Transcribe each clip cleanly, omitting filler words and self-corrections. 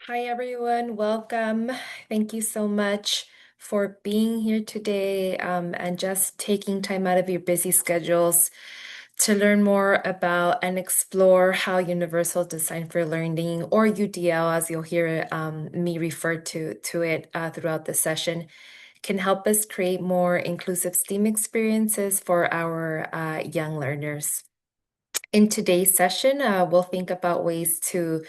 Hi, everyone. Welcome. Thank you so much for being here today and just taking time out of your busy schedules to learn more about and explore how Universal Design for Learning, or UDL, as you'll hear me refer to it throughout the session, can help us create more inclusive STEAM experiences for our young learners. In today's session, we'll think about ways to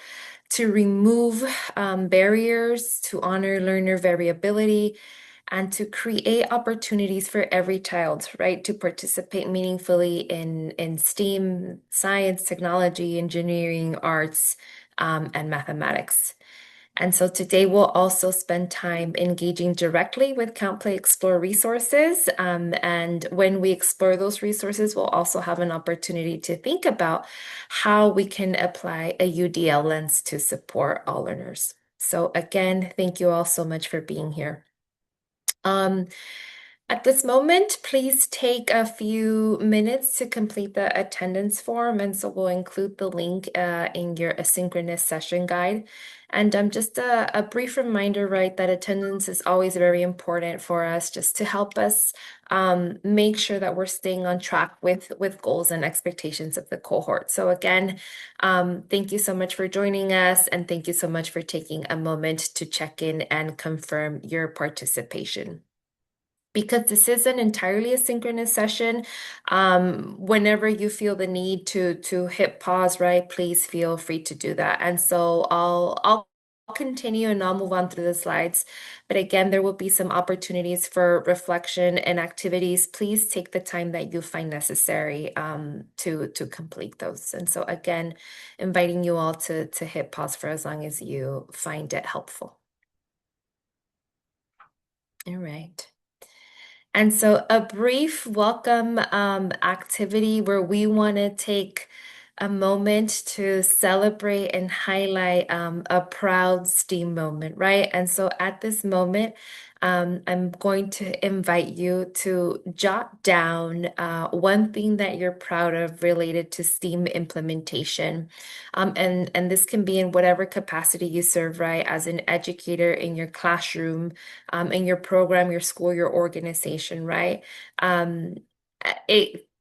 remove barriers, to honor learner variability, and to create opportunities for every child, right, to participate meaningfully in STEAM, science, technology, engineering, arts, and mathematics. And so today we'll also spend time engaging directly with Count Play Explore resources. And when we explore those resources, we'll also have an opportunity to think about how we can apply a UDL lens to support all learners. So again, thank you all so much for being here. Um, at this moment, please take a few minutes to complete the attendance form, and so we'll include the link in your asynchronous session guide. And just a brief reminder, right, that attendance is always very important for us, just to help us make sure that we're staying on track with goals and expectations of the cohort. So again, thank you so much for joining us, and thank you so much for taking a moment to check in and confirm your participation. Because this is an entirely asynchronous session, whenever you feel the need to hit pause, right, please feel free to do that. And so I'll continue and I'll move on through the slides. But again, there will be some opportunities for reflection and activities. Please take the time that you find necessary to complete those. And so again, inviting you all to hit pause for as long as you find it helpful. All right. And so a brief welcome activity where we want to take a moment to celebrate and highlight a proud STEAM moment, right? And so at this moment, I'm going to invite you to jot down one thing that you're proud of related to STEAM implementation. And this can be in whatever capacity you serve, right? As an educator in your classroom, in your program, your school, your organization, right? Um,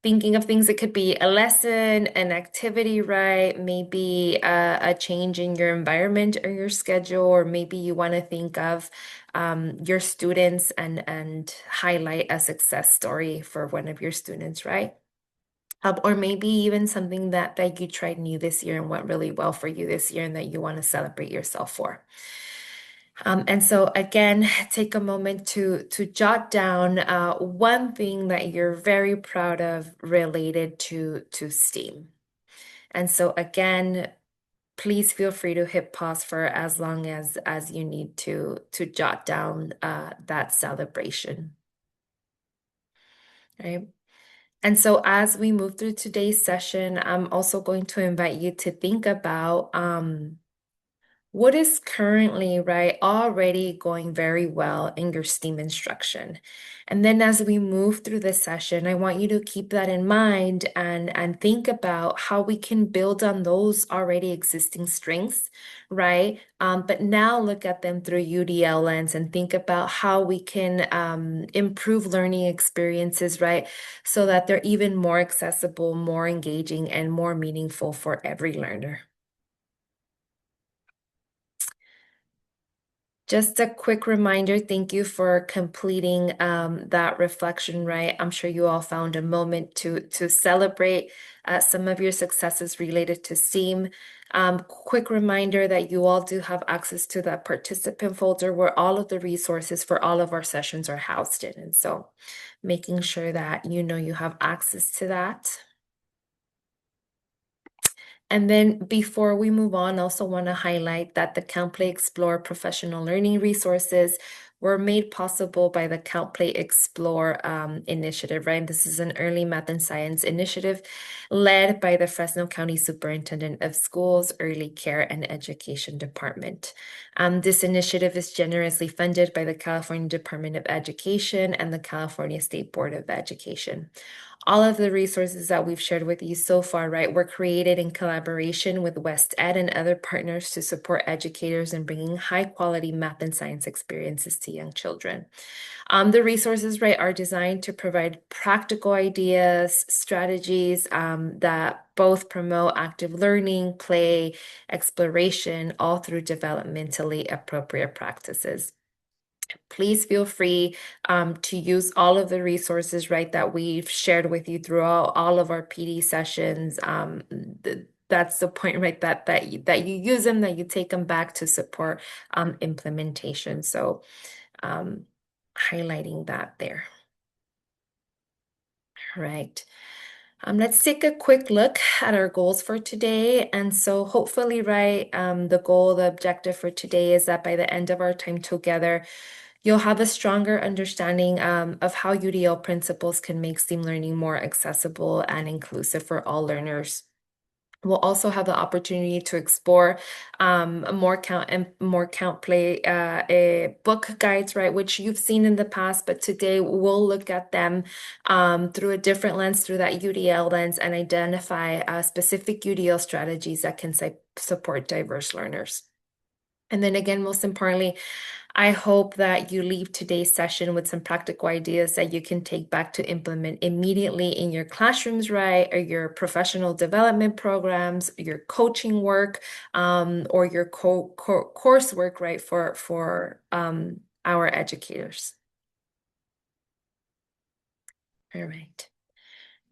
Thinking of things, it could be a lesson, an activity, right? Maybe a change in your environment or your schedule, or maybe you want to think of your students and highlight a success story for one of your students, right? Or maybe even something that you tried new this year and went really well for you this year and that you want to celebrate yourself for. And so again, take a moment to jot down one thing that you're very proud of related to STEAM. And so again, please feel free to hit pause for as long as you need to jot down that celebration. Right. And so as we move through today's session, I'm also going to invite you to think about what is currently, right, already going very well in your STEAM instruction. And then as we move through the session, I want you to keep that in mind and think about how we can build on those already existing strengths, right? But now look at them through UDL lens and think about how we can improve learning experiences, right? So that they're even more accessible, more engaging, and more meaningful for every learner. Just a quick reminder, thank you for completing that reflection, right? I'm sure you all found a moment to celebrate some of your successes related to STEAM. Quick reminder that you all do have access to that participant folder where all of the resources for all of our sessions are housed in. And so making sure that you know you have access to that. And then before we move on, I also want to highlight that the Count Play Explore professional learning resources were made possible by the Count Play Explore initiative, right? This is an early math and science initiative led by the Fresno County Superintendent of Schools Early Care and Education Department. This initiative is generously funded by the California Department of Education and the California State Board of Education. All of the resources that we've shared with you so far, right, were created in collaboration with West Ed and other partners to support educators in bringing high quality math and science experiences to young children. The resources, right, are designed to provide practical ideas, strategies that both promote active learning, play, exploration, all through developmentally appropriate practices. Please feel free to use all of the resources, right, that we've shared with you throughout all of our PD sessions. That's the point, right, that you use them, that you take them back to support implementation. So um, highlighting that there. Right. Let's take a quick look at our goals for today. And so hopefully, right, the goal, the objective for today is that by the end of our time together, you'll have a stronger understanding of how UDL principles can make STEAM learning more accessible and inclusive for all learners. We'll also have the opportunity to explore more count and more count play book guides, right, which you've seen in the past, but today we'll look at them through a different lens, through that UDL lens, and identify specific UDL strategies that can support diverse learners. And then again, most importantly, I hope that you leave today's session with some practical ideas that you can take back to implement immediately in your classrooms, right? Or your professional development programs, your coaching work, or your coursework, right? For our educators. All right.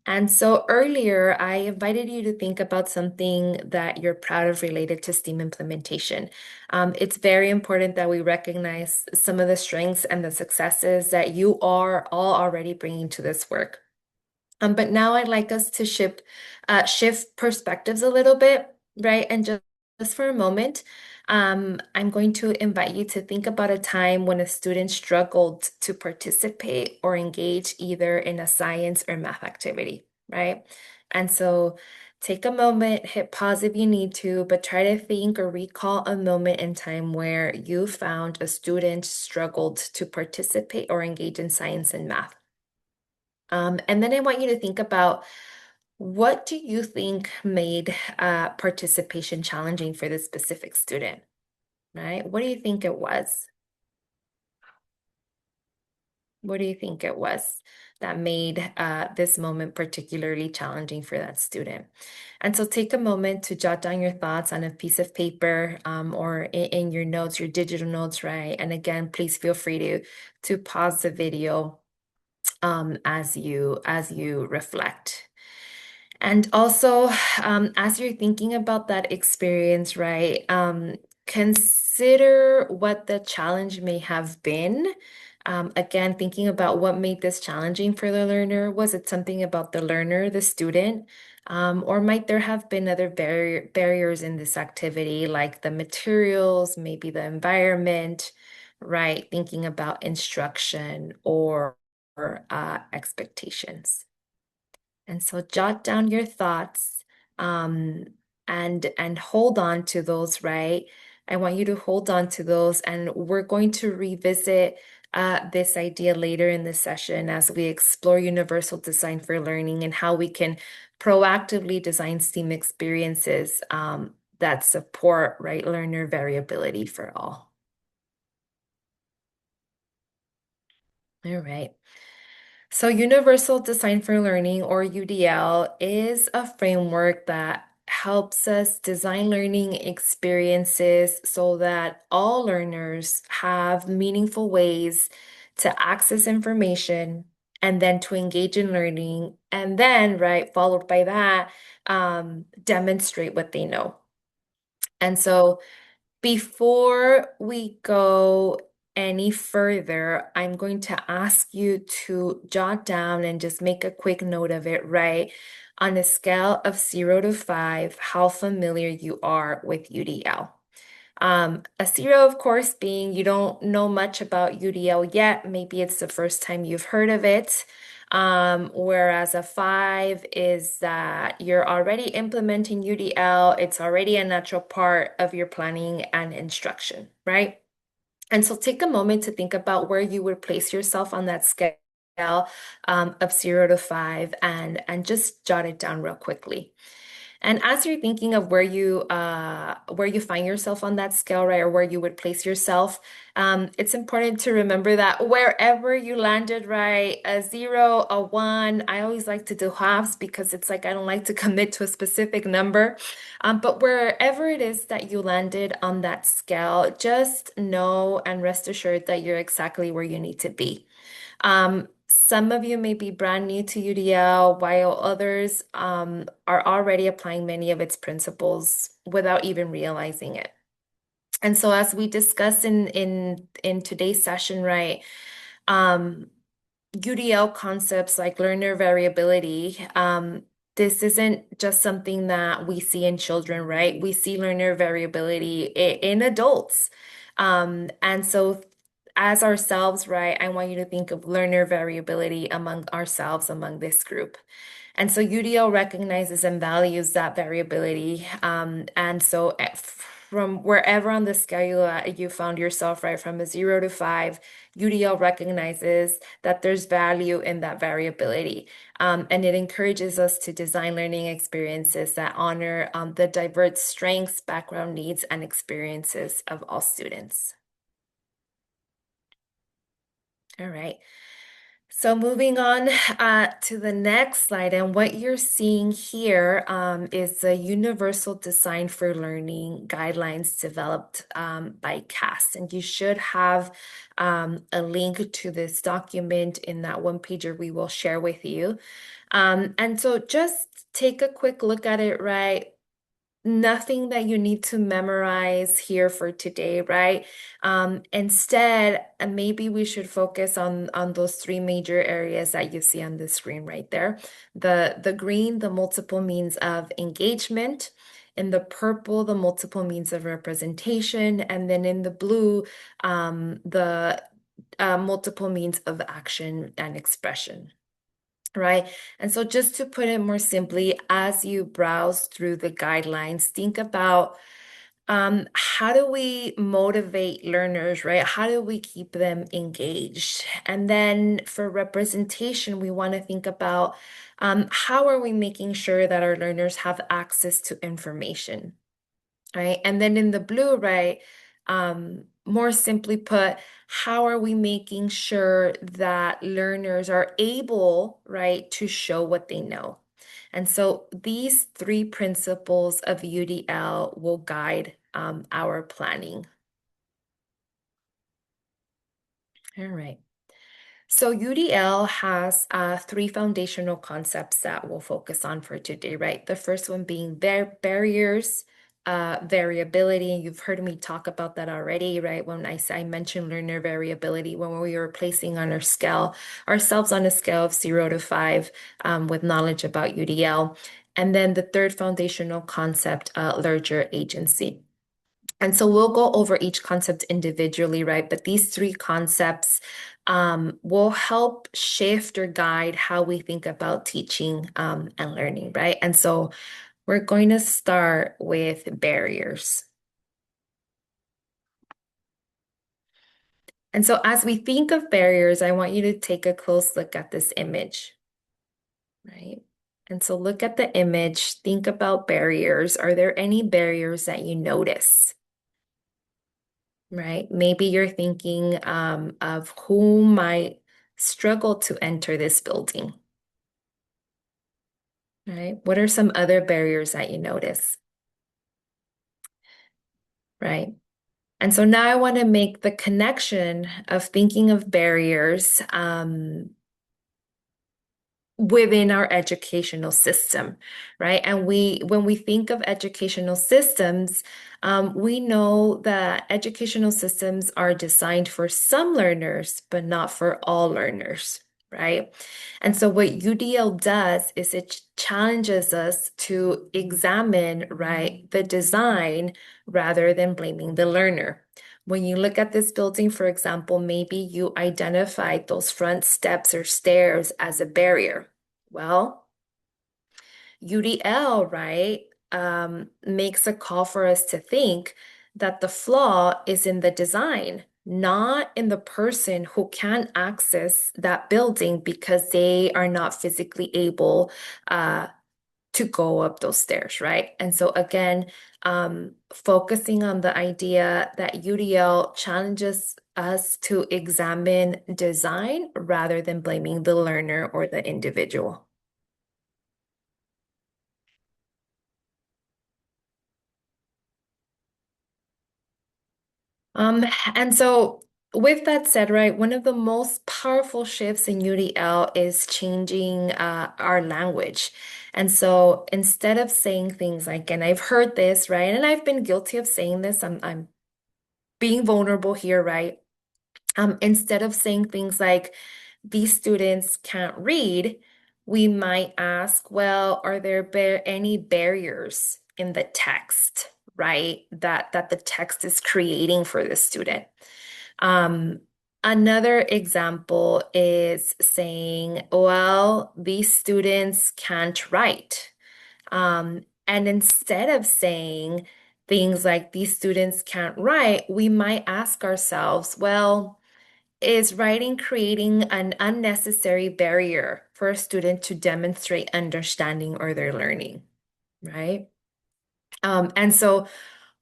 And so earlier, I invited you to think about something that you're proud of related to STEAM implementation. It's very important that we recognize some of the strengths and the successes that you are all already bringing to this work. But now I'd like us to shift perspectives a little bit, right? And just for a moment, I'm going to invite you to think about a time when a student struggled to participate or engage either in a science or math activity, right? And so take a moment, hit pause if you need to, but try to think or recall a moment in time where you found a student struggled to participate or engage in science and math. And then I want you to think about, what do you think made participation challenging for this specific student, right? What do you think it was? What do you think it was that made this moment particularly challenging for that student? And so take a moment to jot down your thoughts on a piece of paper or in your notes, your digital notes, right? And again, please feel free to pause the video as you reflect. And also, as you're thinking about that experience, right, consider what the challenge may have been. Again, thinking about what made this challenging for the learner. Was it something about the learner, the student? Or might there have been other barriers in this activity, like the materials, maybe the environment, right? Thinking about instruction or expectations. And so jot down your thoughts um, and hold on to those, right? I want you to hold on to those, and we're going to revisit this idea later in the session as we explore universal design for learning and how we can proactively design STEAM experiences that support, right, learner variability for all. All right. So, Universal Design for Learning, or UDL, is a framework that helps us design learning experiences so that all learners have meaningful ways to access information and then to engage in learning, and then, right, followed by that, demonstrate what they know. And so, before we go any further, I'm going to ask you to jot down and just make a quick note of it, right? On a scale of 0 to 5, how familiar you are with UDL. A 0, of course, being you don't know much about UDL yet. Maybe it's the first time you've heard of it. Whereas a 5 is that you're already implementing UDL. It's already a natural part of your planning and instruction, right? And so take a moment to think about where you would place yourself on that scale. of 0 to 5 and just jot it down real quickly. And as you're thinking of where you find yourself on that scale, right, or where you would place yourself, it's important to remember that wherever you landed, right, a 0, a 1, I always like to do halves because it's like I don't like to commit to a specific number. But wherever it is that you landed on that scale, just know and rest assured that you're exactly where you need to be. Some of you may be brand new to UDL, while others are already applying many of its principles without even realizing it. And so, as we discussed in today's session, right, um, UDL concepts like learner variability, this isn't just something that we see in children, right? We see learner variability in adults. And so as ourselves, right, I want you to think of learner variability among ourselves, among this group. And so UDL recognizes and values that variability. And so from wherever on the scale you found yourself, right, from a 0 to 5, UDL recognizes that there's value in that variability. And it encourages us to design learning experiences that honor the diverse strengths, background needs, and experiences of all students. All right. So moving on to the next slide, and what you're seeing here is the Universal Design for Learning guidelines developed by CAST. And you should have a link to this document in that one pager we will share with you. And so just take a quick look at it, right? Nothing that you need to memorize here for today, right? Instead, maybe we should focus on those three major areas that you see on the screen right there. The green, the multiple means of engagement. In the purple, the multiple means of representation. And then in the blue, the multiple means of action and expression. Right. And so just to put it more simply, as you browse through the guidelines, think about how do we motivate learners, right? How do we keep them engaged? And then for representation, we want to think about how are we making sure that our learners have access to information? Right. And then in the blue, right, more simply put, how are we making sure that learners are able, right, to show what they know? And so these three principles of UDL will guide our planning. All right. So UDL has three foundational concepts that we'll focus on for today, right? The first one being barriers, variability, and you've heard me talk about that already, right? When I mentioned learner variability, when we were placing on our scale, ourselves on a scale of 0 to 5 with knowledge about UDL. And then the third foundational concept, learner agency. And so we'll go over each concept individually, right? But these three concepts will help shift or guide how we think about teaching and learning, right? And so we're going to start with barriers. And so as we think of barriers, I want you to take a close look at this image, right? And so look at the image, think about barriers. Are there any barriers that you notice? Right? Maybe you're thinking of who might struggle to enter this building, right? What are some other barriers that you notice, right? And so now I want to make the connection of thinking of barriers within our educational system, right? And when we think of educational systems, we know that educational systems are designed for some learners, but not for all learners, right? And so what UDL does is it challenges us to examine, right, the design rather than blaming the learner. When you look at this building, for example, maybe you identified those front steps or stairs as a barrier. Well, UDL, right, makes a call for us to think that the flaw is in the design, not in the person who can't access that building because they are not physically able uh, to go up those stairs, right? And so again, focusing on the idea that UDL challenges us to examine design rather than blaming the learner or the individual. Um, and so with that said, right, one of the most powerful shifts in UDL is changing our language. And so instead of saying things like, and I've heard this, right, and I've been guilty of saying this, I'm being vulnerable here, right? Instead of saying things like, these students can't read, we might ask, well, are there any barriers in the text, right? That the text is creating for the student. Um, Another example is saying, well, these students can't write. And instead of saying things like these students can't write, we might ask ourselves, well, is writing creating an unnecessary barrier for a student to demonstrate understanding or their learning, right? And so,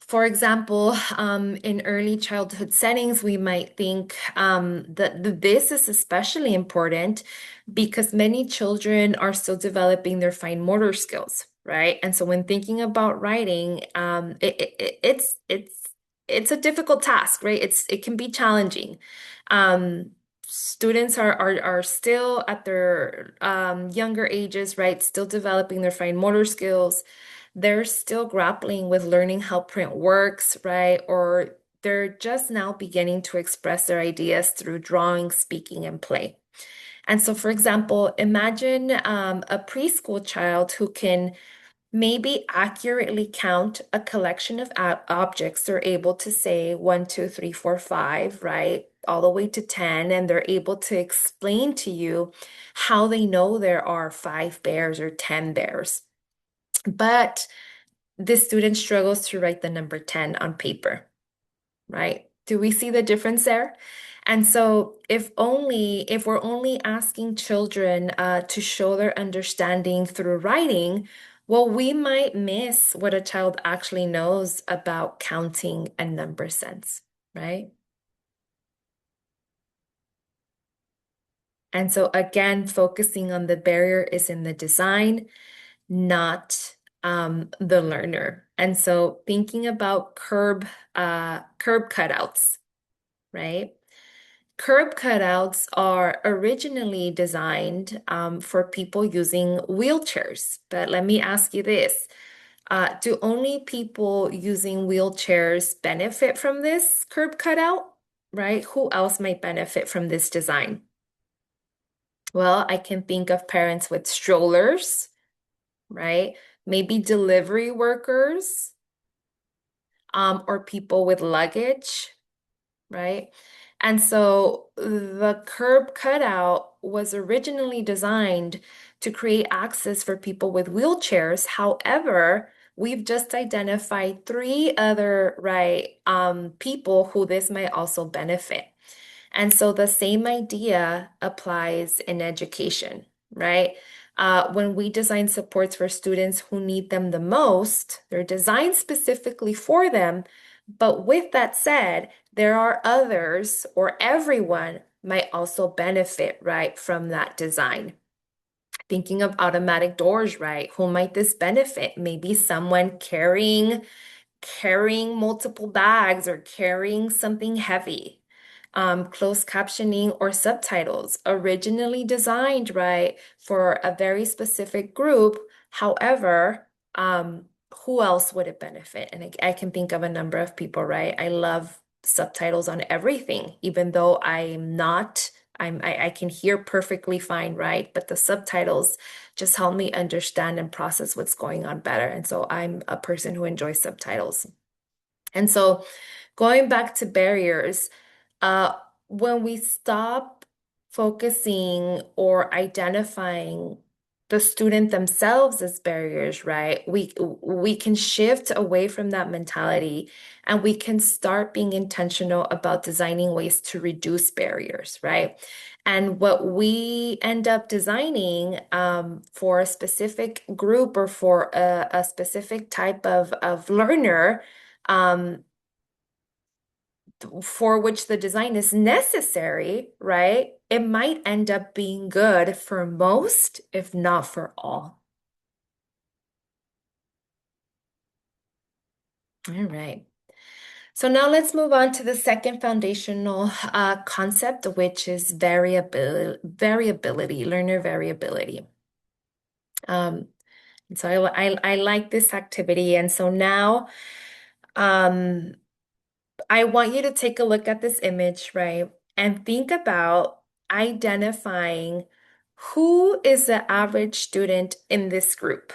for example, in early childhood settings, we might think that this is especially important because many children are still developing their fine motor skills, right? And so, when thinking about writing, it's a difficult task, right? It can be challenging. Students are still at their younger ages, right? Still developing their fine motor skills. They're still grappling with learning how print works, right? Or they're just now beginning to express their ideas through drawing, speaking, and play. And so, for example, imagine a preschool child who can maybe accurately count a collection of objects. They're able to say 1, 2, 3, 4, 5, right? All the way to 10, and they're able to explain to you how they know there are 5 bears or 10 bears. But this student struggles to write the number 10 on paper, right? Do we see the difference there? And so if we're only asking children to show their understanding through writing, well, we might miss what a child actually knows about counting and number sense, right? And so again, focusing on the barrier is in the design, not the learner. And so thinking about curb cutouts, right? Curb cutouts are originally designed for people using wheelchairs. But let me ask you this. Do only people using wheelchairs benefit from this curb cutout, right? Who else might benefit from this design? Well, I can think of parents with strollers, right? Maybe delivery workers, or people with luggage, right? And so the curb cutout was originally designed to create access for people with wheelchairs. However, we've just identified three other, right, people who this might also benefit. And so the same idea applies in education, right? When we design supports for students who need them the most, they're designed specifically for them. But with that said, there are others, or everyone might also benefit, right, from that design. Thinking of automatic doors, right? Who might this benefit? Maybe someone carrying multiple bags or carrying something heavy. Closed captioning or subtitles, originally designed, right, for a very specific group. However, who else would it benefit? And I can think of a number of people, right? I love subtitles on everything, even though I'm not. I can hear perfectly fine, right? But the subtitles just help me understand and process what's going on better. And so I'm a person who enjoys subtitles. And so going back to barriers, uh, when we stop focusing or identifying the student themselves as barriers, right? We can shift away from that mentality and we can start being intentional about designing ways to reduce barriers, right? And what we end up designing for a specific group or for a specific type of learner, um, for which the design is necessary, right? It might end up being good for most, if not for all. All right. So now let's move on to the second foundational concept, which is variability, learner variability. Um, and so I like this activity. And so now um, I want you to take a look at this image, right? And think about identifying who is the average student in this group.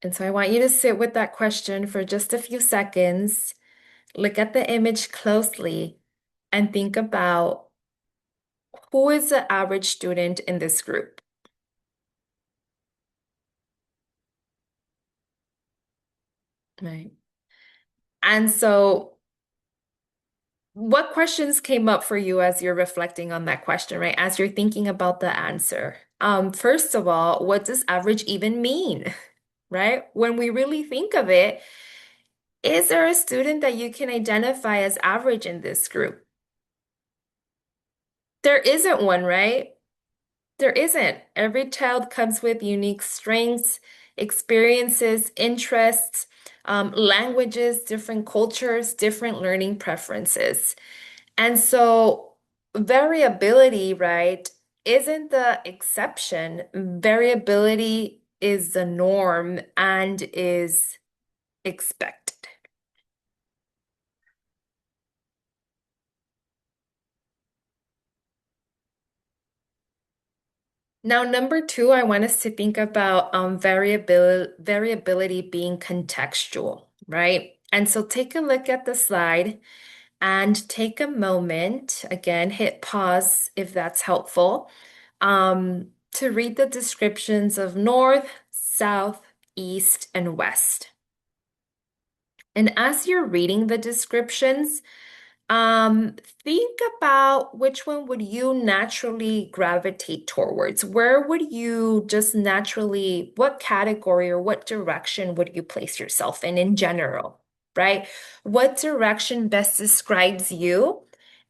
And so I want you to sit with that question for just a few seconds, look at the image closely, and think about who is the average student in this group, right? And so what questions came up for you as you're reflecting on that question, right? As you're thinking about the answer. First of all, what does average even mean, right? When we really think of it, is there a student that you can identify as average in this group? There isn't one, right? There isn't. Every child comes with unique strengths, experiences, interests, languages, different cultures, different learning preferences. And so variability, right, isn't the exception. Variability is the norm and is expected. Now, number two, I want us to think about variability being contextual, right? And so take a look at the slide and take a moment, again, hit pause if that's helpful, to read the descriptions of north, south, east, and west. And as you're reading the descriptions, think about which one would you naturally gravitate towards? Where would you just naturally, what category or what direction would you place yourself in general, right? What direction best describes you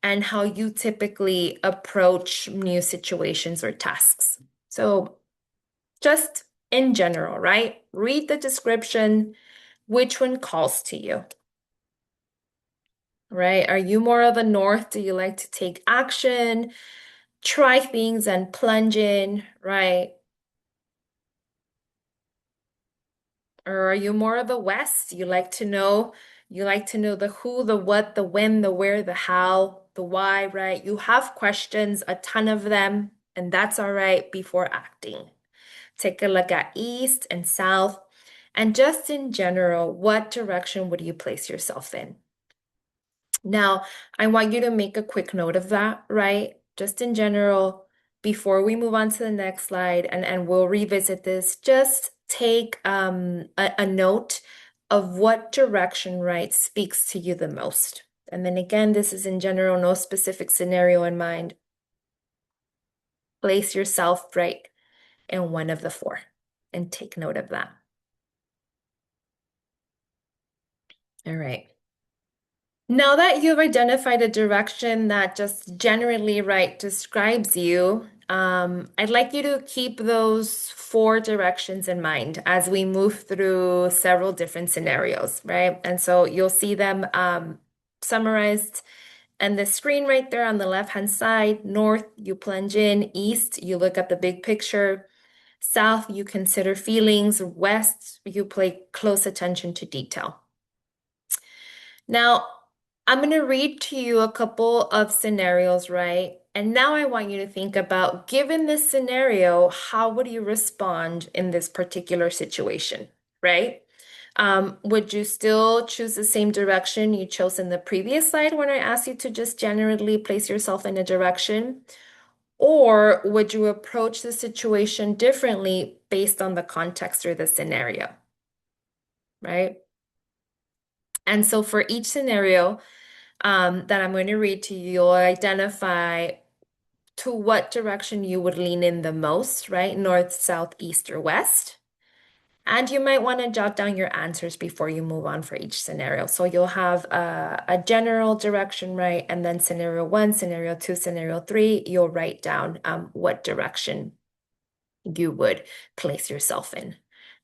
and how you typically approach new situations or tasks? So just in general, right? Read the description, which one calls to you? Right? Are you more of a north? Do you like to take action, try things and plunge in, right? Or are you more of a west? You like to know the who, the what, the when, the where, the how, the why, right? You have questions, a ton of them, and that's all right before acting. Take a look at east and south, and just in general, what direction would you place yourself in? Now, I want you to make a quick note of that, right? Just in general, before we move on to the next slide, and we'll revisit this, just take a note of what direction, right, speaks to you the most. And then again, this is in general, no specific scenario in mind. Place yourself right in one of the four and take note of that. All right. Now that you've identified a direction that just generally right describes you, I'd like you to keep those four directions in mind as we move through several different scenarios, right? And so you'll see them summarized and the screen right there on the left-hand side. North, you plunge in. East, you look at the big picture. South, you consider feelings. West, you pay close attention to detail. Now, I'm going to read to you a couple of scenarios, right? And now I want you to think about, given this scenario, how would you respond in this particular situation, right? Would you still choose the same direction you chose in the previous slide when I asked you to just generally place yourself in a direction? Or would you approach the situation differently based on the context or the scenario, right? And so for each scenario that I'm going to read to you, you'll identify to what direction you would lean in the most, right? North, south, east, or west. And you might want to jot down your answers before you move on for each scenario. So you'll have a general direction, right? And then scenario one, scenario two, scenario three, you'll write down what direction you would place yourself in,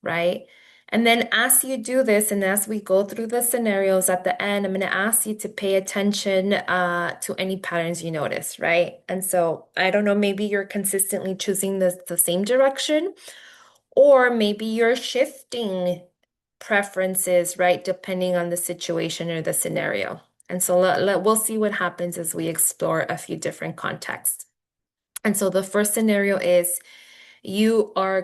right? And then as you do this, and as we go through the scenarios at the end, I'm going to ask you to pay attention to any patterns you notice, right? And so I don't know, maybe you're consistently choosing the same direction, or maybe you're shifting preferences, right, depending on the situation or the scenario. And so we'll see what happens as we explore a few different contexts. And so the first scenario is you are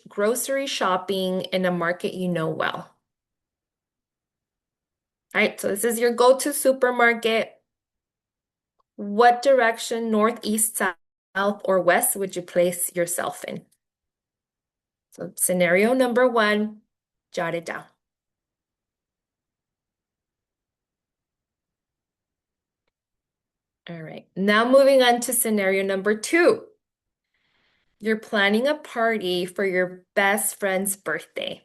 grocery shopping in a market you know well. All right, so this is your go-to supermarket. What direction, north, east, south, or west, would you place yourself in? So scenario number one, jot it down. All right, now moving on to scenario number two. You're planning a party for your best friend's birthday.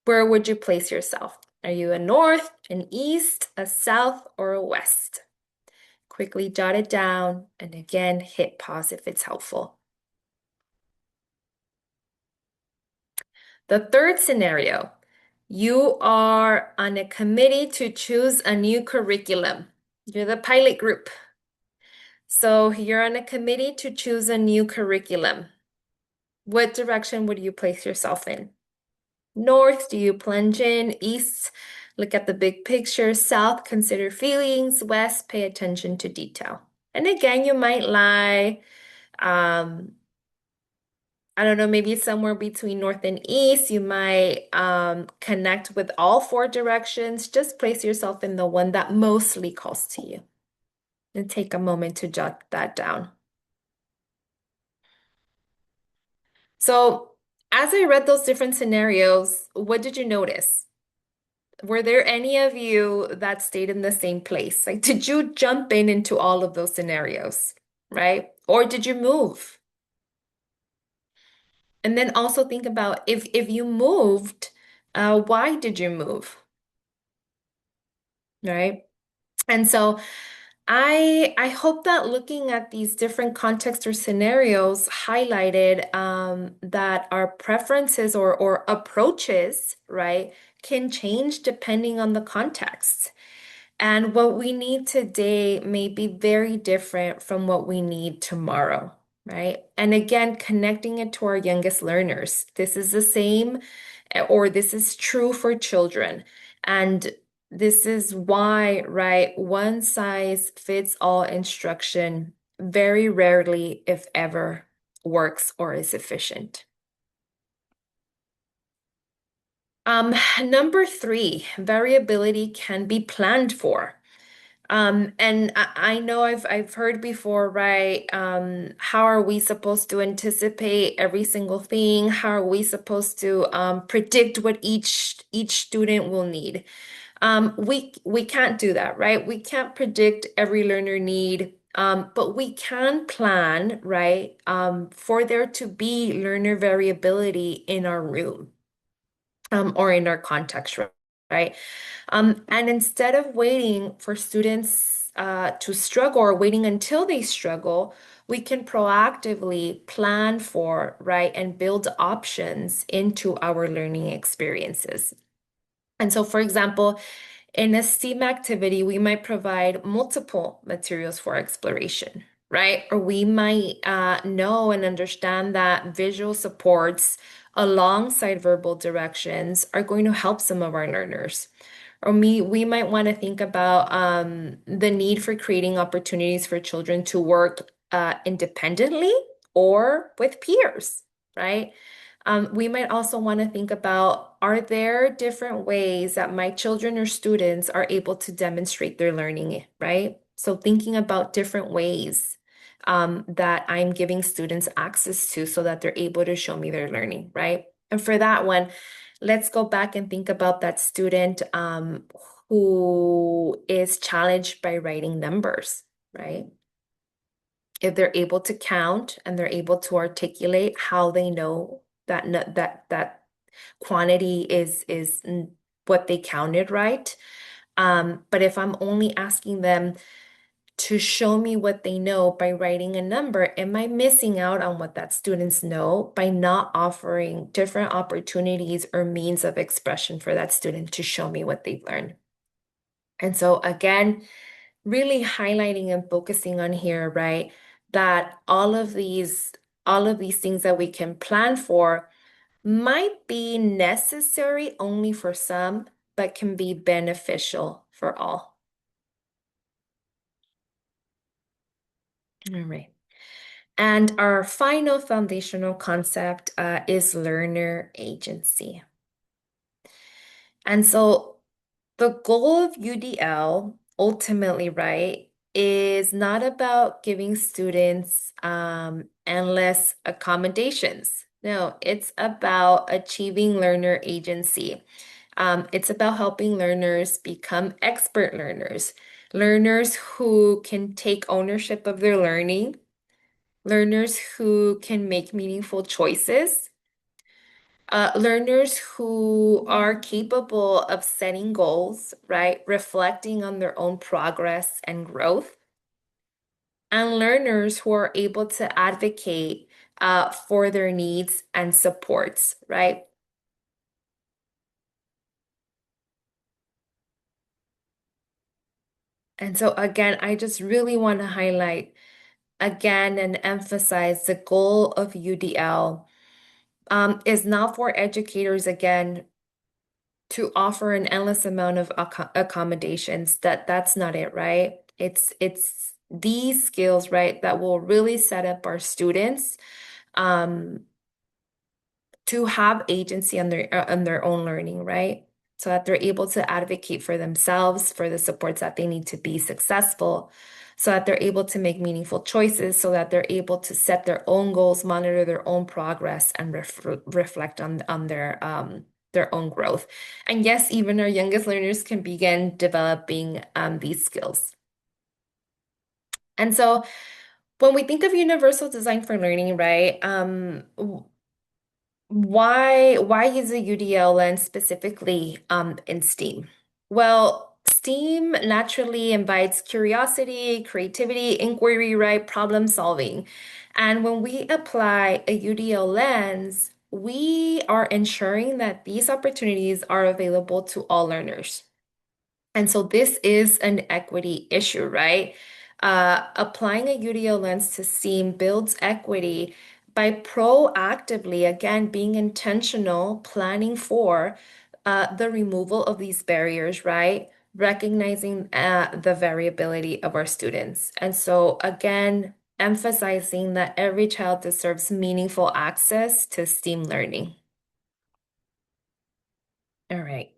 Where would you place yourself? Are you a north, an east, a south, or a west? Quickly jot it down, and again, hit pause if it's helpful. The third scenario, you are on a committee to choose a new curriculum. You're the pilot group. So you're on a committee to choose a new curriculum. What direction would you place yourself in? North, do you plunge in? East, look at the big picture. South, consider feelings. West, pay attention to detail. And again, you might lie. I don't know, maybe somewhere between north and east. You might connect with all four directions. Just place yourself in the one that mostly calls to you. And take a moment to jot that down. So, as I read those different scenarios, what did you notice? Were there any of you that stayed in the same place? Like, did you jump into all of those scenarios, right? Or did you move? And then also think about if you moved, why did you move, right? And so I hope that looking at these different contexts or scenarios highlighted that our preferences or approaches, right, can change depending on the context. And what we need today may be very different from what we need tomorrow, right? And again, connecting it to our youngest learners. This is the same, or this is true for children. And this is why, right, one size fits all instruction very rarely, if ever, works or is efficient. Number three, variability can be planned for. And I know I've heard before, right? How are we supposed to anticipate every single thing? How are we supposed to predict what each student will need? We can't do that, right? We can't predict every learner need, but we can plan, right? For there to be learner variability in our room, or in our context, right? And instead of waiting for students to struggle or waiting until they struggle, we can proactively plan for, right, and build options into our learning experiences. And so, for example, in a STEAM activity, we might provide multiple materials for exploration, right? Or we might know and understand that visual supports alongside verbal directions are going to help some of our learners. Or we might want to think about the need for creating opportunities for children to work independently or with peers, right? We might also want to think about, are there different ways that my children or students are able to demonstrate their learning, right? So thinking about different ways that I'm giving students access to so that they're able to show me their learning, right? And for that one, let's go back and think about that student who is challenged by writing numbers, right? If they're able to count and they're able to articulate how they know that that quantity is what they counted right. But if I'm only asking them to show me what they know by writing a number, am I missing out on what that students know by not offering different opportunities or means of expression for that student to show me what they've learned? And so again, really highlighting and focusing on here, right? That all of these things that we can plan for might be necessary only for some, but can be beneficial for all. All right. And our final foundational concept is learner agency. And so the goal of UDL ultimately, right, is not about giving students endless accommodations. No, it's about achieving learner agency. It's about helping learners become expert learners, learners who can take ownership of their learning, learners who can make meaningful choices, learners who are capable of setting goals, right? Reflecting on their own progress and growth, and learners who are able to advocate for their needs and supports, right? And so, again, I just really want to highlight again and emphasize the goal of UDL is not for educators, again, to offer an endless amount of accommodations. That's not it, right? It's these skills, right, that will really set up our students um, to have agency on their own learning, right? So that they're able to advocate for themselves, for the supports that they need to be successful, so that they're able to make meaningful choices, so that they're able to set their own goals, monitor their own progress, and reflect on their own growth. And yes, even our youngest learners can begin developing these skills. And so when we think of universal design for learning, right? Why use a UDL lens specifically in STEAM? Well, STEAM naturally invites curiosity, creativity, inquiry, right? Problem solving. And when we apply a UDL lens, we are ensuring that these opportunities are available to all learners. And so this is an equity issue, right? Applying a UDL lens to STEAM builds equity by proactively, again, being intentional, planning for the removal of these barriers, right? Recognizing the variability of our students. And so, again, emphasizing that every child deserves meaningful access to STEAM learning. All right.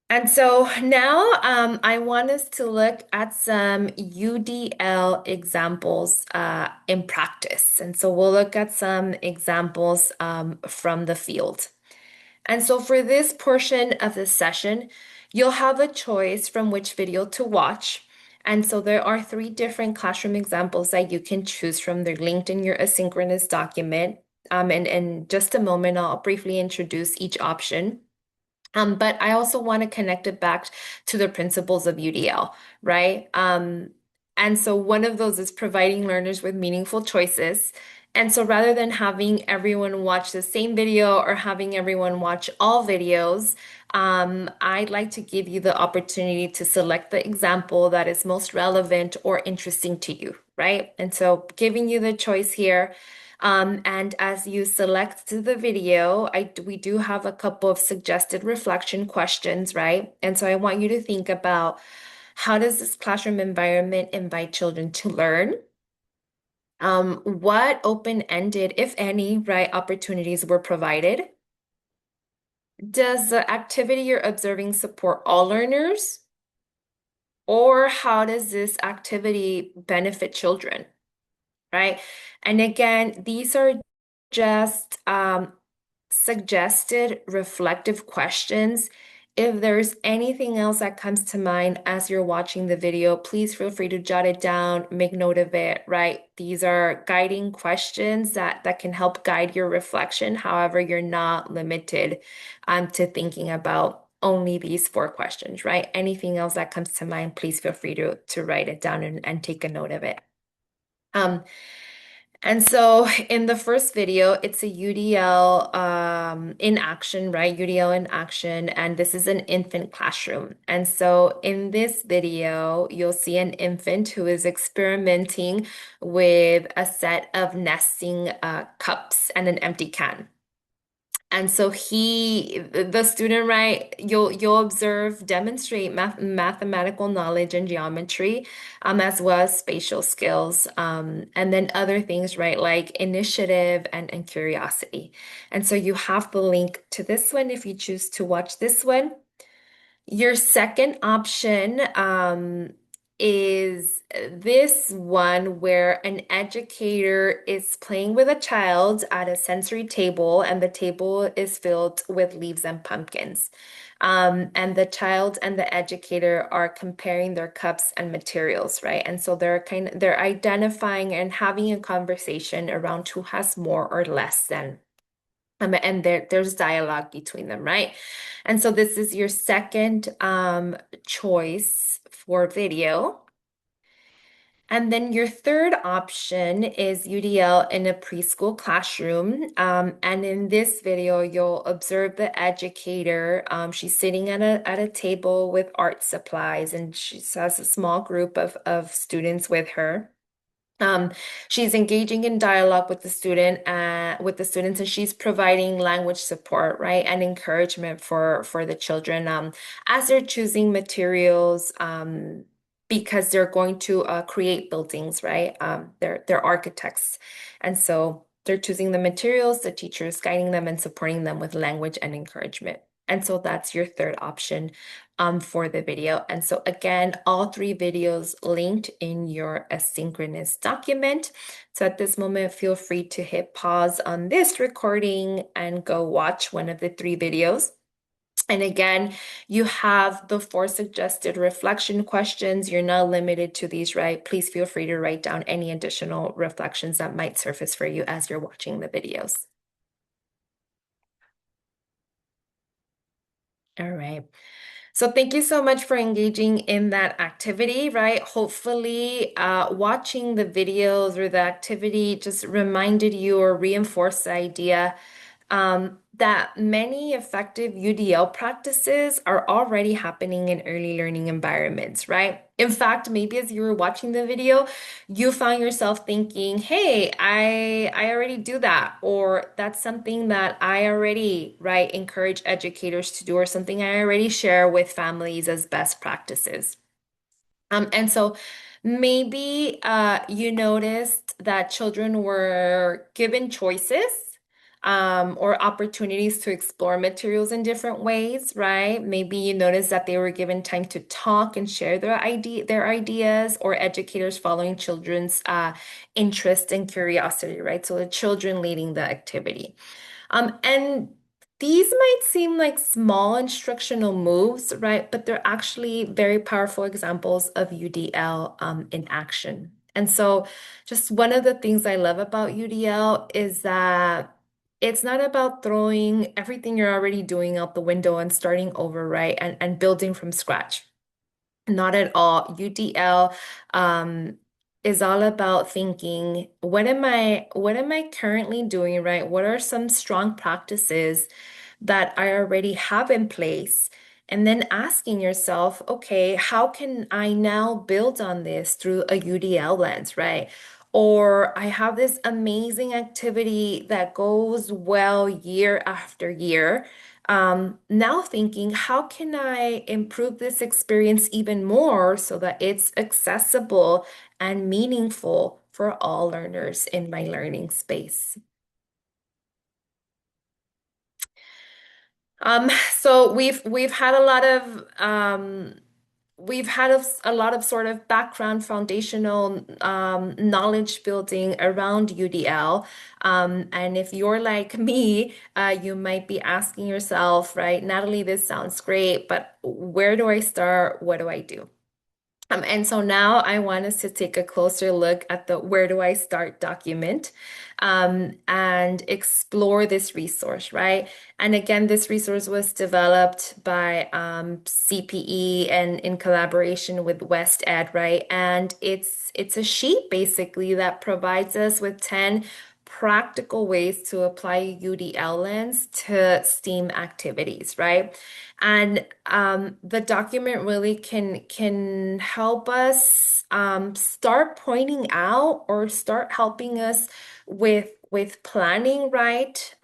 And so now I want us to look at some UDL examples in practice. And so we'll look at some examples from the field. And so for this portion of the session, you'll have a choice from which video to watch. And so there are three different classroom examples that you can choose from. They're linked in your asynchronous document. And in just a moment, I'll briefly introduce each option. But I also want to connect it back to the principles of UDL, right? And so one of those is providing learners with meaningful choices. And so rather than having everyone watch the same video or having everyone watch all videos, I'd like to give you the opportunity to select the example that is most relevant or interesting to you, right? And so giving you the choice here. And as you select the video, we do have a couple of suggested reflection questions, right? And so I want you to think about, how does this classroom environment invite children to learn? What open-ended, if any, right, opportunities were provided? Does the activity you're observing support all learners? Or how does this activity benefit children, right? And again, these are just suggested reflective questions. If there's anything else that comes to mind as you're watching the video, please feel free to jot it down, make note of it, right? These are guiding questions that can help guide your reflection. However, you're not limited to thinking about only these four questions, right? Anything else that comes to mind, please feel free to write it down and take a note of it. Um, and so in the first video, it's a UDL in action, right? UDL in action, and this is an infant classroom. And so in this video, you'll see an infant who is experimenting with a set of nesting cups and an empty can. And so the student, right, you'll observe, demonstrate mathematical knowledge and geometry, as well as spatial skills, and then other things, right, like initiative and curiosity. And so you have the link to this one if you choose to watch this one. Your second option is this one where an educator is playing with a child at a sensory table, and the table is filled with leaves and pumpkins. And the child and the educator are comparing their cups and materials, right? And so they're identifying and having a conversation around who has more or less than. And there's dialogue between them, right? And so this is your second choice for video. And then your third option is UDL in a preschool classroom. And in this video, you'll observe the educator. She's sitting at a table with art supplies, and she has a small group of students with her. Um, she's engaging in dialogue with the students, and she's providing language support, right, and encouragement for the children as they're choosing materials because they're going to create buildings, right? They're architects, and so they're choosing the materials. The teacher is guiding them and supporting them with language and encouragement. And so that's your third option for the video. And so again, all three videos linked in your asynchronous document. So at this moment, feel free to hit pause on this recording and go watch one of the three videos. And again, you have the four suggested reflection questions. You're not limited to these, right? Please feel free to write down any additional reflections that might surface for you as you're watching the videos. All right. So thank you so much for engaging in that activity, right? Hopefully, watching the videos or the activity just reminded you or reinforced the idea that many effective UDL practices are already happening in early learning environments, right? In fact, maybe as you were watching the video, you found yourself thinking, hey, I already do that, or that's something that I already, right, encourage educators to do, or something I already share with families as best practices. And so maybe you noticed that children were given choices or opportunities to explore materials in different ways, right? Maybe you noticed that they were given time to talk and share their ideas, or educators following children's interest and curiosity, right? So the children leading the activity. And these might seem like small instructional moves, right? But they're actually very powerful examples of UDL in action. And so, just one of the things I love about UDL is that it's not about throwing everything you're already doing out the window and starting over, right? And building from scratch. Not at all. UDL is all about thinking, what am I currently doing, right? What are some strong practices that I already have in place? And then asking yourself, okay, how can I now build on this through a UDL lens, right? Or I have this amazing activity that goes well year after year. Now thinking, how can I improve this experience even more so that it's accessible and meaningful for all learners in my learning space. Um, so we've had a lot of a lot of sort of background foundational knowledge building around UDL. And if you're like me, you might be asking yourself, right, Natalie, this sounds great, but where do I start? What do I do? And so now I want us to take a closer look at the Where Do I Start document, and explore this resource, right? And again, this resource was developed by CPE and in collaboration with West Ed, right? And it's a sheet basically that provides us with 10 practical ways to apply UDL lens to STEAM activities, right? And the document really can help us start pointing out or start helping us with planning, right?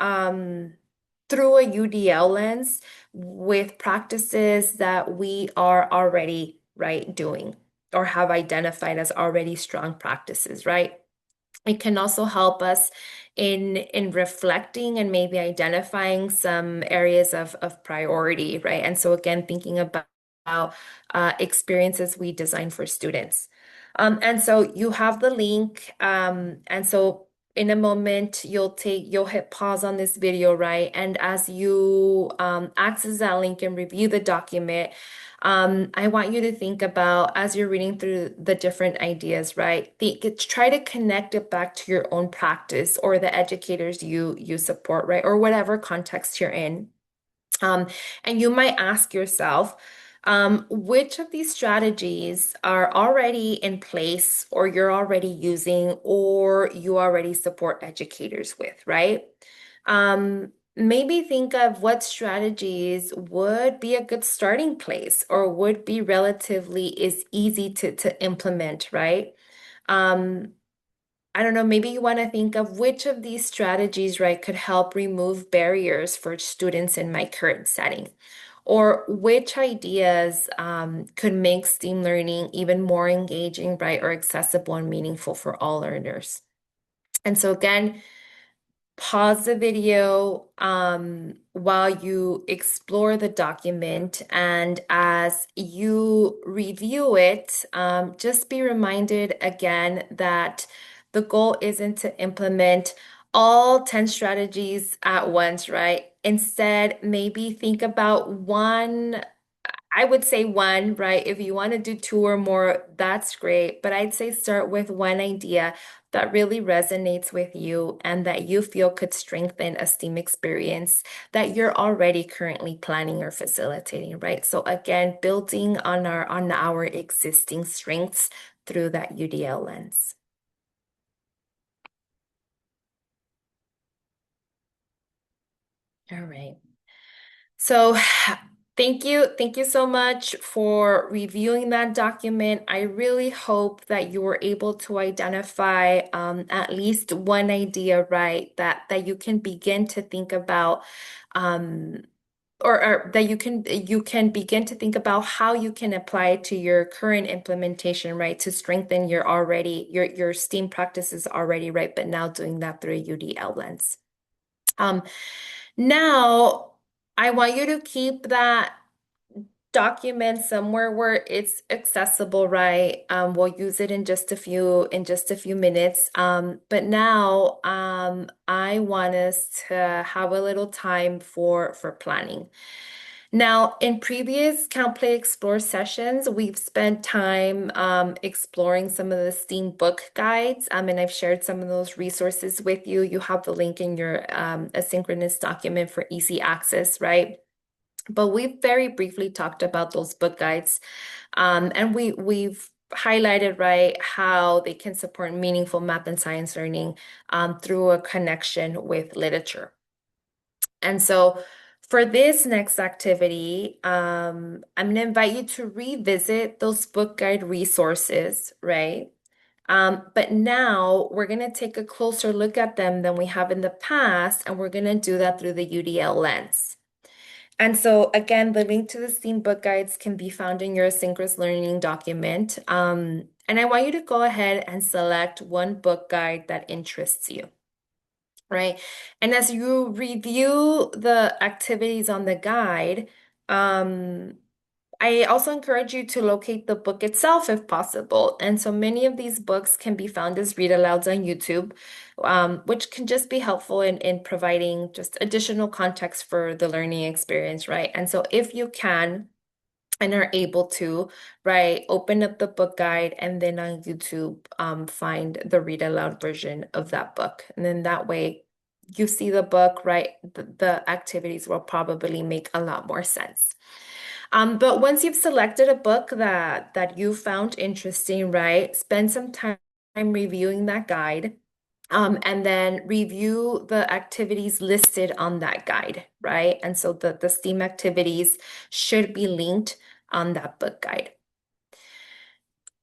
Through a UDL lens with practices that we are already right doing or have identified as already strong practices, right? It can also help us in reflecting and maybe identifying some areas of priority, right? And so again, thinking about experiences we design for students. And so you have the link. And so in a moment, you'll hit pause on this video, right? And as you access that link and review the document, I want you to think about as you're reading through the different ideas, right? Try to connect it back to your own practice or the educators you support, right? Or whatever context you're in. Um, and you might ask yourself, which of these strategies are already in place or you're already using or you already support educators with, right? Maybe think of what strategies would be a good starting place or would be relatively is easy to implement, right? Um, I don't know, maybe you want to think of which of these strategies, right, could help remove barriers for students in my current setting, or which ideas could make STEAM learning even more engaging, right, or accessible and meaningful for all learners. And so again, pause the video while you explore the document. And as you review it, just be reminded again that the goal isn't to implement all 10 strategies at once, right? Instead, maybe think about one. I would say one, right? If you want to do two or more, that's great. But I'd say start with one idea that really resonates with you and that you feel could strengthen a STEAM experience that you're already currently planning or facilitating, right? So again, building on our existing strengths through that UDL lens. All right. So thank you so much for reviewing that document. I really hope that you were able to identify at least one idea, right, that you can begin to think about, um, or that you can begin to think about how you can apply it to your current implementation, right, to strengthen your STEAM practices already, right, but now doing that through a UDL lens. Um, Now, I want you to keep that document somewhere where it's accessible, right? We'll use it in just a few minutes. But now, I want us to have a little time for planning. Now, in previous Count Play Explore sessions, we've spent time exploring some of the STEAM book guides, and I've shared some of those resources with you. You have the link in your asynchronous document for easy access, right? But we've very briefly talked about those book guides, and we've highlighted, right, how they can support meaningful math and science learning through a connection with literature. And so for this next activity, I'm going to invite you to revisit those book guide resources, right? But now we're going to take a closer look at them than we have in the past, and we're going to do that through the UDL lens. And so again, the link to the STEAM book guides can be found in your asynchronous learning document. And I want you to go ahead and select one book guide that interests you, right? And as you review the activities on the guide, um, I also encourage you to locate the book itself if possible. And so many of these books can be found as read alouds on YouTube, which can just be helpful in providing just additional context for the learning experience, right? And so if you can and are able to, right, open up the book guide and then on YouTube, find the read aloud version of that book. And then that way you see the book, right? The activities will probably make a lot more sense. But once you've selected a book that you found interesting, right, spend some time reviewing that guide, and then review the activities listed on that guide, right? And so the STEAM activities should be linked on that book guide.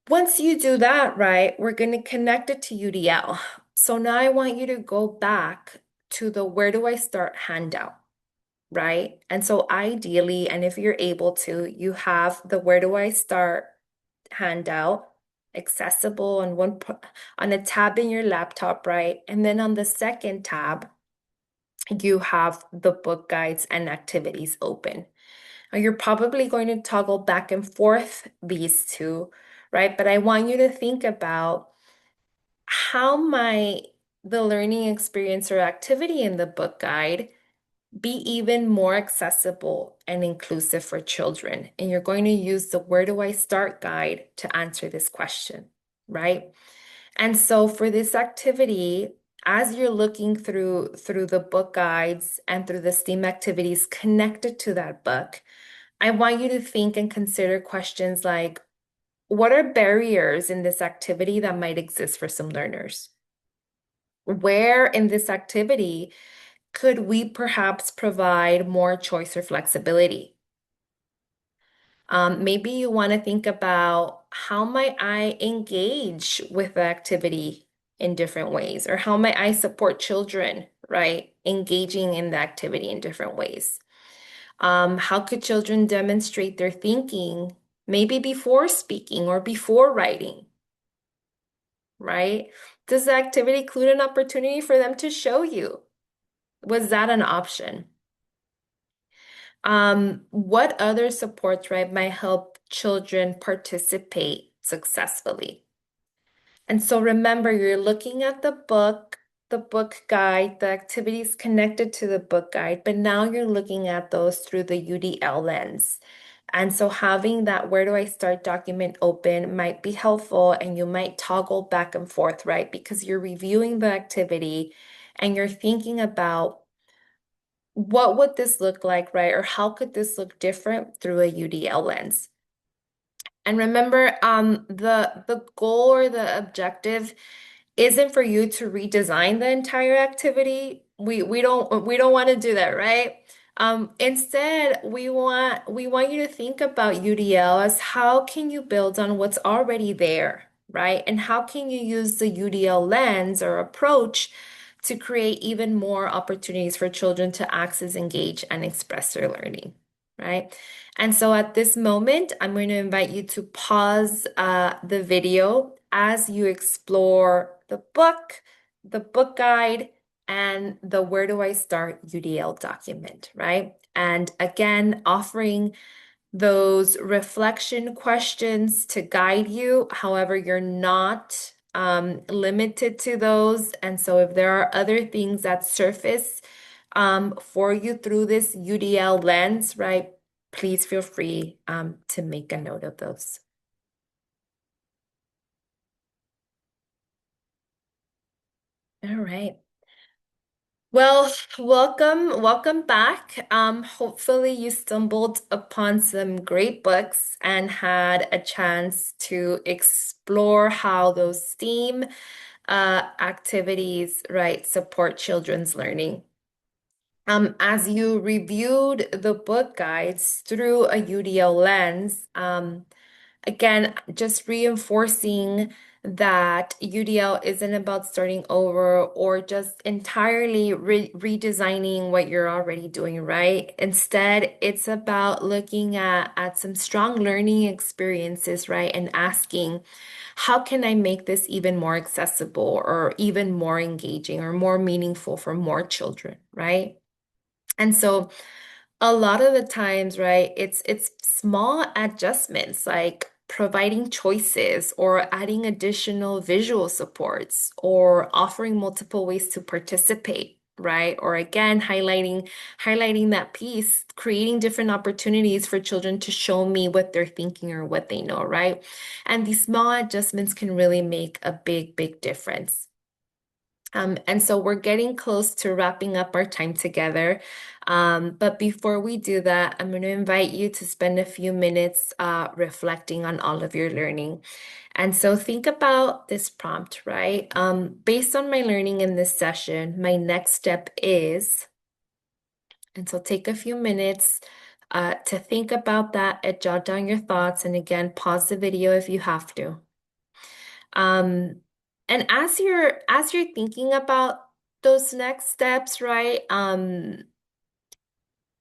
Once you do that, right, we're going to connect it to UDL. So now I want you to go back to the Where Do I Start handout, right? And so ideally, and if you're able to, you have the Where Do I Start handout accessible on on a tab in your laptop, right? And then on the second tab, you have the book guides and activities open. Now you're probably going to toggle back and forth these two, right? But I want you to think about how might the learning experience or activity in the book guide be even more accessible and inclusive for children. And you're going to use the Where Do I Start guide to answer this question, right? And so for this activity, as you're looking through the book guides and through the STEAM activities connected to that book, I want you to think and consider questions like, what are barriers in this activity that might exist for some learners? Where in this activity could we perhaps provide more choice or flexibility? Maybe you want to think about how might I engage with the activity in different ways, or how might I support children, right? Engaging in the activity in different ways. How could children demonstrate their thinking, maybe before speaking or before writing, right? Does the activity include an opportunity for them to show you? Was that an option? What other supports, right, might help children participate successfully? And so remember, you're looking at the book guide, the activities connected to the book guide, but now you're looking at those through the UDL lens. And so having that Where Do I Start document open might be helpful, and you might toggle back and forth, right? Because you're reviewing the activity and you're thinking about what would this look like, right? Or how could this look different through a UDL lens? And remember, the goal or the objective isn't for you to redesign the entire activity. We don't want to do that, right? Instead, we want you to think about UDL as how can you build on what's already there, right? And how can you use the UDL lens or approach to create even more opportunities for children to access, engage, and express their learning, right? And so at this moment, I'm going to invite you to pause the video as you explore the book guide, and the Where Do I Start UDL document, right? And again, offering those reflection questions to guide you. However, you're not limited to those. And so if there are other things that surface for you through this UDL lens, right, please feel free to make a note of those. All right. Well, welcome back. Hopefully you stumbled upon some great books and had a chance to explore how those STEAM activities, right, support children's learning. As you reviewed the book guides through a UDL lens, again, just reinforcing that UDL isn't about starting over or just entirely redesigning what you're already doing, right? Instead, it's about looking at some strong learning experiences, right? And asking, how can I make this even more accessible or even more engaging or more meaningful for more children, right? And so a lot of the times, right, it's small adjustments like providing choices or adding additional visual supports or offering multiple ways to participate, right? Or again, highlighting that piece, creating different opportunities for children to show me what they're thinking or what they know, right? And these small adjustments can really make a big, big difference. And so we're getting close to wrapping up our time together. But before we do that, I'm going to invite you to spend a few minutes reflecting on all of your learning. And so think about this prompt, right? Based on my learning in this session, my next step is, and so take a few minutes to think about that and jot down your thoughts. And again, pause the video if you have to. Um, and as you're thinking about those next steps, right?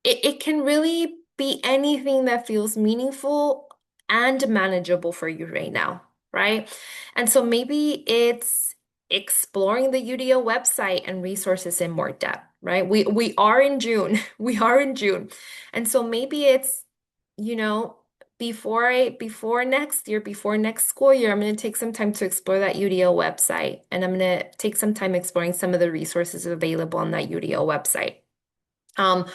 It can really be anything that feels meaningful and manageable for you right now, right? And so maybe it's exploring the UDO website and resources in more depth, right? We are in June. We are in June. And so maybe it's, you know, before next year, before next school year, I'm going to take some time to explore that UDO website, and I'm going to take some time exploring some of the resources available on that UDO website. Um,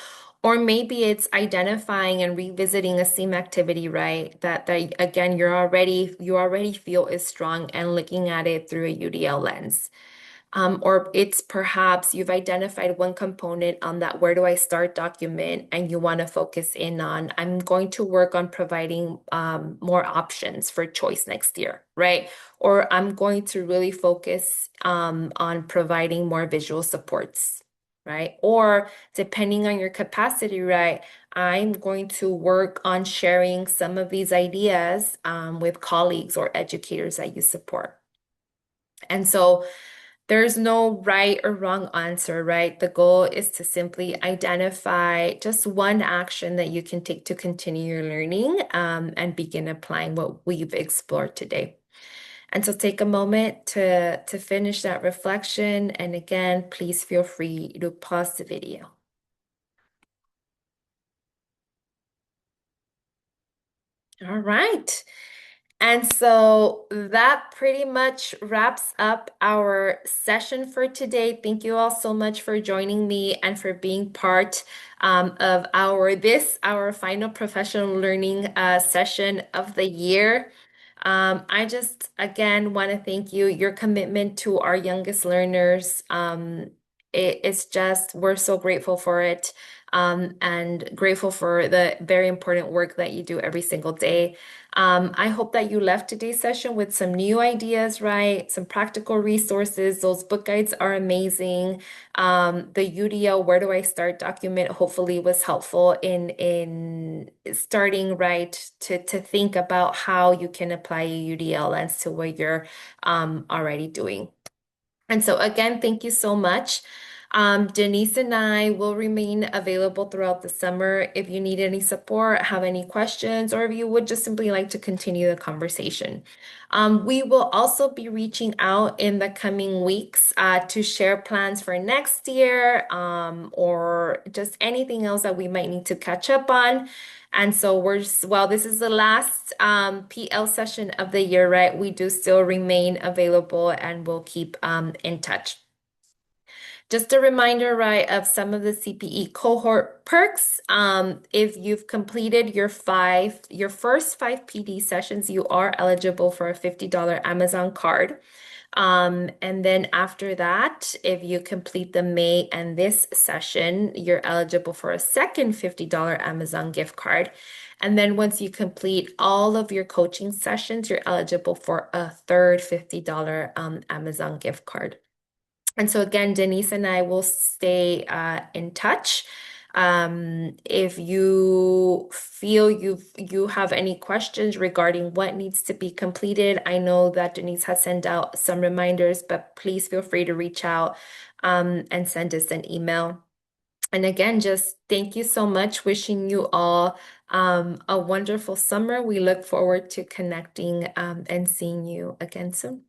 or maybe it's identifying and revisiting a SEAM activity, right? That again, you already feel is strong and looking at it through a UDL lens. Or it's perhaps you've identified one component on that where do I start document and you want to focus in on, I'm going to work on providing more options for choice next year, right? Or I'm going to really focus on providing more visual supports, right? Or depending on your capacity, right? I'm going to work on sharing some of these ideas with colleagues or educators that you support. And so there's no right or wrong answer, right? The goal is to simply identify just one action that you can take to continue your learning and begin applying what we've explored today. And so take a moment to finish that reflection. And again, please feel free to pause the video. All right. And so that pretty much wraps up our session for today. Thank you all so much for joining me and for being part of our final professional learning session of the year. I just again want to thank you. Your commitment to our youngest learners. It's just we're so grateful for it. And grateful for the very important work that you do every single day. I hope that you left today's session with some new ideas, right? Some practical resources. Those book guides are amazing. The UDL, where do I start document, hopefully was helpful in starting right to think about how you can apply a UDL lens to what you're already doing. And so again, thank you so much. Denise and I will remain available throughout the summer if you need any support, have any questions, or if you would just simply like to continue the conversation. We will also be reaching out in the coming weeks to share plans for next year or just anything else that we might need to catch up on. And so well, this is the last PL session of the year, right? We do still remain available and we'll keep in touch. Just a reminder, right, of some of the CPE cohort perks. If you've completed your first five PD sessions, you are eligible for a $50 Amazon card. And then after that, if you complete the May and this session, you're eligible for a second $50 Amazon gift card. And then once you complete all of your coaching sessions, you're eligible for a third $50 Amazon gift card. And so again, Denise and I will stay in touch. If you feel you have any questions regarding what needs to be completed, I know that Denise has sent out some reminders, but please feel free to reach out and send us an email. And again, just thank you so much. Wishing you all a wonderful summer. We look forward to connecting and seeing you again soon.